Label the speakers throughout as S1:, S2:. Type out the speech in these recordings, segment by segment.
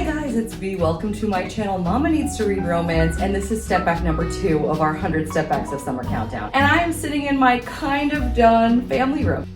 S1: guys, it's Bea. Welcome to my channel, Mama Needs to Read Romance, and this is step back number 2 of our 100 stepbacks of summer countdown. And I am sitting in my kind of done family room.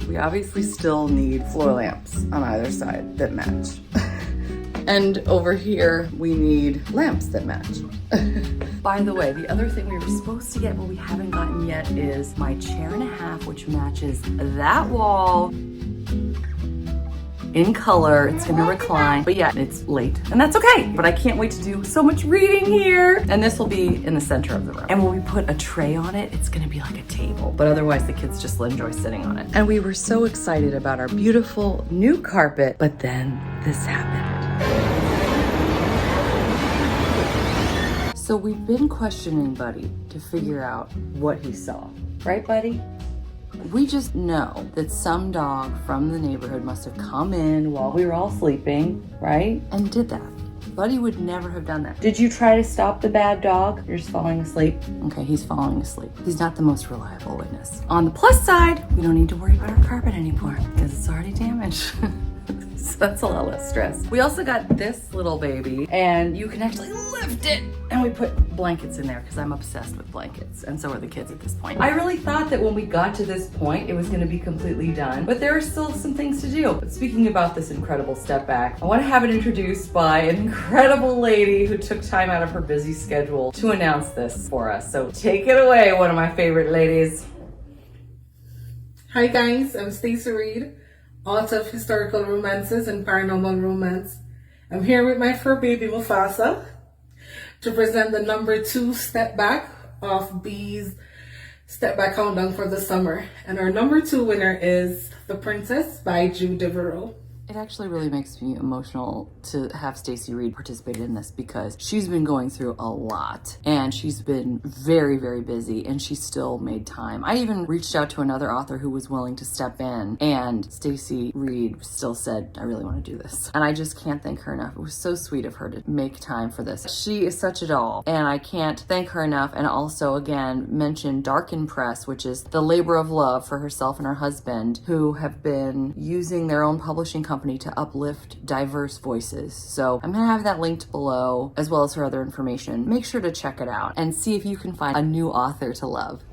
S1: We obviously still need floor lamps on either side that match. And over here, we need lamps that match. By the way, the other thing we were supposed to get but we haven't gotten yet is my chair and a half, which matches that wall in color. It's gonna recline, but yeah, it's late and that's okay. But I can't wait to do so much reading here. And this will be in the center of the room. And when we put a tray on it, it's gonna be like a table, but otherwise the kids just enjoy sitting on it. And we were so excited about our beautiful new carpet, but then this happened. So we've been questioning Buddy to figure out what he saw. Right, Buddy? We just know that some dog from the neighborhood must have come in while we were all sleeping, right? And did that. Buddy would never have done that. Did you try to stop the bad dog? You're just falling asleep? Okay, he's falling asleep. He's not the most reliable witness. On the plus side, we don't need to worry about our carpet anymore because it's already damaged. So that's a lot less stress. We also got this little baby and you can actually lift it. And we put blankets in there because I'm obsessed with blankets, and so are the kids at this point. I really thought that when we got to this point, it was gonna be completely done, but there are still some things to do. But speaking about this incredible step back, I wanna have it introduced by an incredible lady who took time out of her busy schedule to announce this for us. So take it away, one of my favorite ladies.
S2: Hi guys, I'm Stacy Reid, author of historical romances and paranormal romance. I'm here with my fur baby Mufasa to present the number 2 step back of Bea's step back countdown for the summer. And our number 2 winner is The Princess by Jude Devereaux.
S1: It actually really makes me emotional to have Stacy Reid participate in this because she's been going through a lot and she's been very, very busy and she still made time. I even reached out to another author who was willing to step in and Stacy Reid still said, I really want to do this. And I just can't thank her enough. It was so sweet of her to make time for this. She is such a doll and I can't thank her enough. And also again, mention Darken Press, which is the labor of love for herself and her husband who have been using their own publishing company to uplift diverse voices. So I'm gonna have that linked below as well as her other information. Make sure to check it out and see if you can find a new author to love.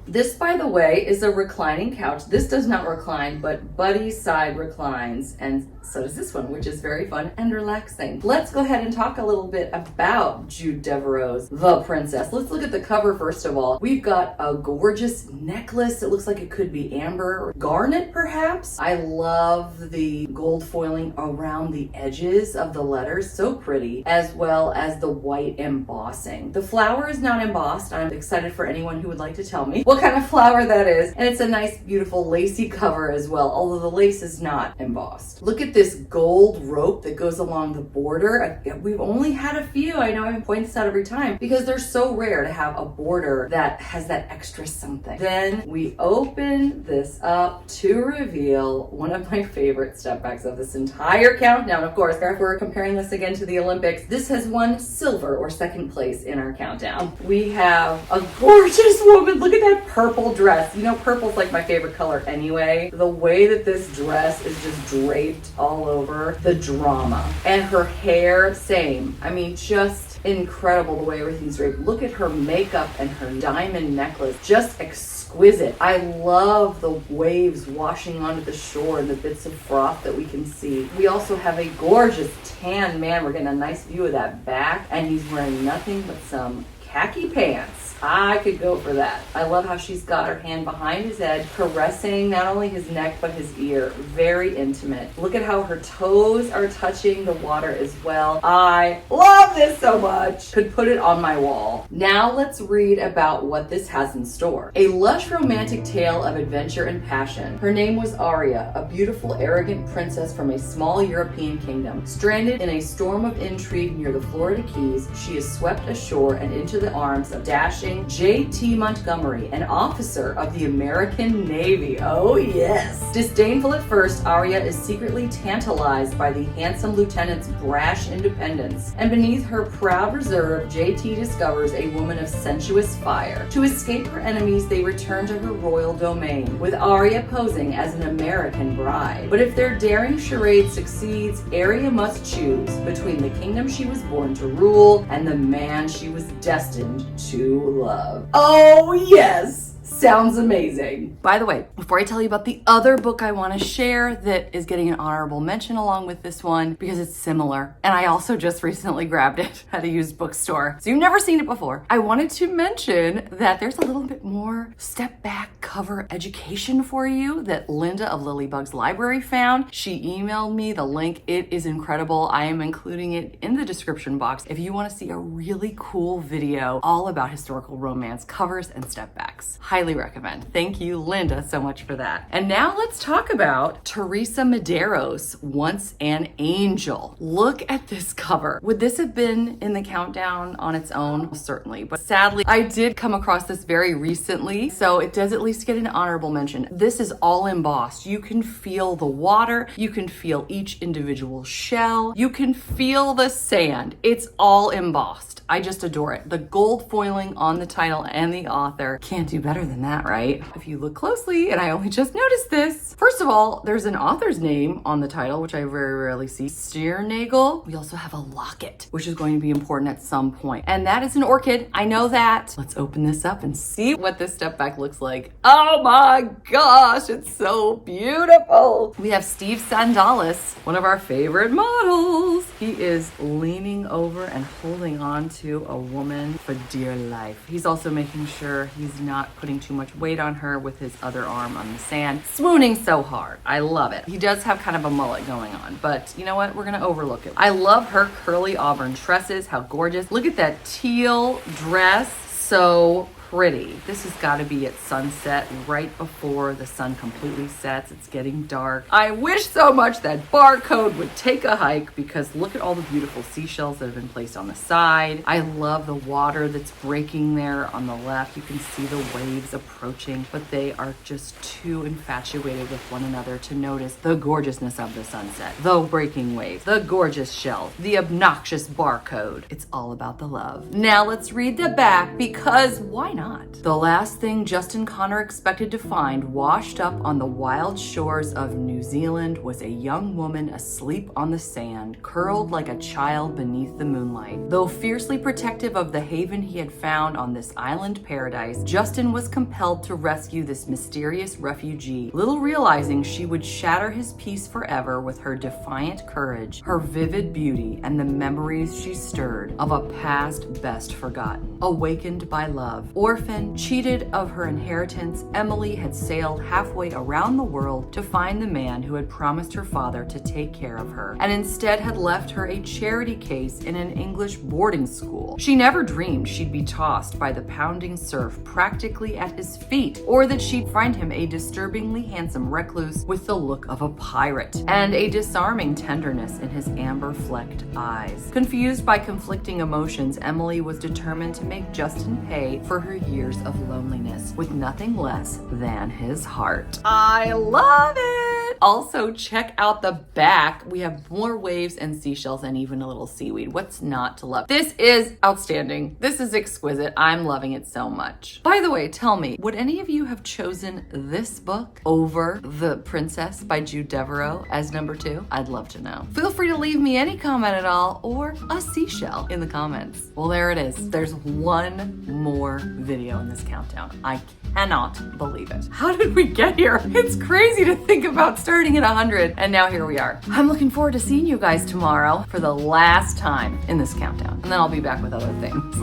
S1: This, by the way, is a reclining couch. This does not recline, but Buddy's side reclines, and so does this one, which is very fun and relaxing. Let's go ahead and talk a little bit about Jude Devereaux's The Princess. Let's look at the cover first of all. We've got a gorgeous necklace. It looks like it could be amber or garnet, perhaps. I love the gold foiling around the edges of the letters, so pretty, as well as the white embossing. The flower is not embossed. I'm excited for anyone who would like to tell me what kind of flower that is. And it's a nice, beautiful, lacy cover as well, although the lace is not embossed. Look at this gold rope that goes along the border. We've only had a few. I know I point this out every time because they're so rare to have a border that has that extra something. Then we open this up to reveal one of my favorite stepbacks of this entire countdown. Of course, if we're comparing this again to the Olympics, this has won silver or second place in our countdown. We have a gorgeous woman. Look at that purple dress. You know, purple's like my favorite color anyway. The way that this dress is just draped all over, the drama. And her hair, same. I mean, just incredible the way everything's draped. Look at her makeup and her diamond necklace. Just exquisite. I love the waves washing onto the shore and the bits of froth that we can see. We also have a gorgeous tan man. We're getting a nice view of that back, and he's wearing nothing but some khaki pants. I could go for that. I love how she's got her hand behind his head, caressing not only his neck, but his ear. Very intimate. Look at how her toes are touching the water as well. I love this so much. Could put it on my wall. Now let's read about what this has in store. A lush romantic tale of adventure and passion. Her name was Arya, a beautiful, arrogant princess from a small European kingdom. Stranded in a storm of intrigue near the Florida Keys, she is swept ashore and into the arms of dashing J.T. Montgomery, an officer of the American Navy. Oh yes! Disdainful at first, Arya is secretly tantalized by the handsome lieutenant's brash independence, and beneath her proud reserve, J.T. discovers a woman of sensuous fire. To escape her enemies, they return to her royal domain, with Arya posing as an American bride. But if their daring charade succeeds, Arya must choose between the kingdom she was born to rule and the man she was destined to love. Oh yes! Sounds amazing. By the way, before I tell you about the other book I want to share that is getting an honorable mention along with this one because it's similar, and I also just recently grabbed it at a used bookstore, so you've never seen it before, I wanted to mention that there's a little bit more step back cover education for you that Linda of Lilybug's Library found. She emailed me the link. It is incredible. I am including it in the description box if you want to see a really cool video all about historical romance covers and step backs. Highly recommend. Thank you, Linda, so much for that. And now let's talk about Teresa Medeiros, Once an Angel. Look at this cover. Would this have been in the countdown on its own? Certainly, but sadly, I did come across this very recently, so it does at least get an honorable mention. This is all embossed. You can feel the water. You can feel each individual shell. You can feel the sand. It's all embossed. I just adore it. The gold foiling on the title and the author. Can't do better than that, right? If you look closely, and I only just noticed this, first of all, there's an author's name on the title, which I very rarely see, Stiernagel. We also have a locket, which is going to be important at some point. And that is an orchid. I know that. Let's open this up and see what this step back looks like. Oh my gosh, it's so beautiful. We have Steve Sandalis, one of our favorite models. He is leaning over and holding on to a woman for dear life. He's also making sure he's not putting too much weight on her with his other arm on the sand, swooning so hard. I love it. He does have kind of a mullet going on, but you know what? We're gonna overlook it. I love her curly auburn tresses. How gorgeous. Look at that teal dress. So pretty. This has got to be at sunset, right before the sun completely sets. It's getting dark. I wish so much that barcode would take a hike, because look at all the beautiful seashells that have been placed on the side. I love the water that's breaking there on the left. You can see the waves approaching, but they are just too infatuated with one another to notice the gorgeousness of the sunset, the breaking waves, the gorgeous shells, the obnoxious barcode. It's all about the love. Now let's read the back, because why not? The last thing Justin Connor expected to find washed up on the wild shores of New Zealand was a young woman asleep on the sand, curled like a child beneath the moonlight. Though fiercely protective of the haven he had found on this island paradise, Justin was compelled to rescue this mysterious refugee, little realizing she would shatter his peace forever with her defiant courage, her vivid beauty, and the memories she stirred of a past best forgotten. Awakened by love, orphan, cheated of her inheritance, Emily had sailed halfway around the world to find the man who had promised her father to take care of her, and instead had left her a charity case in an English boarding school. She never dreamed she'd be tossed by the pounding surf practically at his feet, or that she'd find him a disturbingly handsome recluse with the look of a pirate, and a disarming tenderness in his amber-flecked eyes. Confused by conflicting emotions, Emily was determined to make Justin pay for her years of loneliness with nothing less than his heart. I love it! Also, check out the back. We have more waves and seashells and even a little seaweed. What's not to love? This is outstanding. This is exquisite. I'm loving it so much. By the way, tell me, would any of you have chosen this book over The Princess by Jude Deveraux as number 2? I'd love to know. Feel free to leave me any comment at all, or a seashell in the comments. Well, there it is. There's one more video in this countdown. I cannot believe it. How did we get here? It's crazy to think about starting at 100, and now here we are. I'm looking forward to seeing you guys tomorrow for the last time in this countdown, and then I'll be back with other things.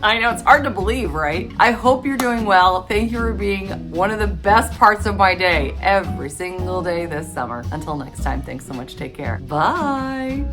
S1: I know, it's hard to believe, right? I hope you're doing well. Thank you for being one of the best parts of my day every single day this summer. Until next time, thanks so much. Take care. Bye.